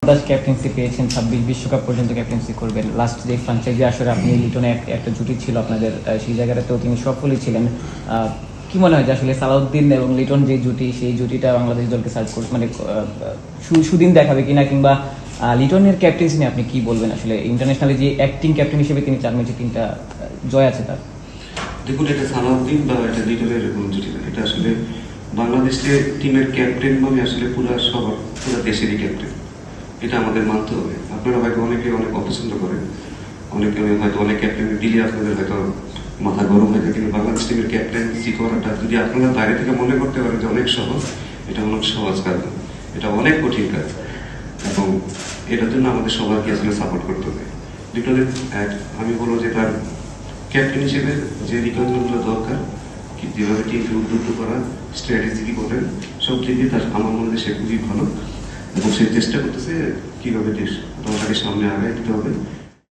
Das captaincy পেয়েছেন, 26 বিশ্বকাপ পর্যন্ত ক্যাপ্টেন্সি করবেন। লাস্ট যে ফ্র্যাঞ্চাইজি আসলে আপনি লিটনে একটা জুটি ছিল আপনাদের, সেই জায়গাটাতেও তিনি সফলই ছিলেন। কি মনে হয় যে আসলে সালাউদ্দিন এবং লিটন যে জুটি, সেই জুটিটা বাংলাদেশ দলকে সার্ভ করছে মানে সুদিন দেখাবে কিনা, কিংবা লিটনের ক্যাপ্টেন্সি নিয়ে আপনি কি বলবেন? আসলে ইন্টারন্যাশনালি যে অ্যাক্টিং ক্যাপ্টেন হিসেবে তিনি 4 ম্যাচে 3টা জয় আছে তার। দেখুন, এটা সালাউদ্দিন বা এটা লিটনের এরকম জুটি না, এটা আসলে বাংলাদেশের টিমের ক্যাপ্টেন মানে আসলে পুরো দেশেরই ক্যাপ্টেন, এটা আমাদের মানতে হবে। আপনারা হয়তো অনেকে অনেক অপছন্দ করেন, অনেকে হয়তো অনেক ক্যাপ্টেন দিলে আপনাদের হয়তো মাথা গরম হয়ে যায়, কিন্তু বাংলাদেশ টিমের ক্যাপ্টেন্সি করাটা যদি আপনারা বাইরে থেকে মনে করতে পারেন যে অনেক সহজ, এটা অনেক সহজ কাজ না, এটা অনেক কঠিন কাজ, এবং এটার জন্য আমাদের সবাইকে আসলে সাপোর্ট করতে হবে। লিটনের আমি বলবো যে তার ক্যাপ্টেন হিসেবে যে রিকোয়ারমেন্টগুলো দরকার, যেভাবে টিমকে উদ্বুদ্ধ করা, স্ট্র্যাটেজি কি বলেন, সব দিক দিয়ে তার আমার মনে হয় সে খুবই ভালো, এবং সে চেষ্টা করতেছে কিভাবে দলটাকে সামনে আগায় দিতে হবে।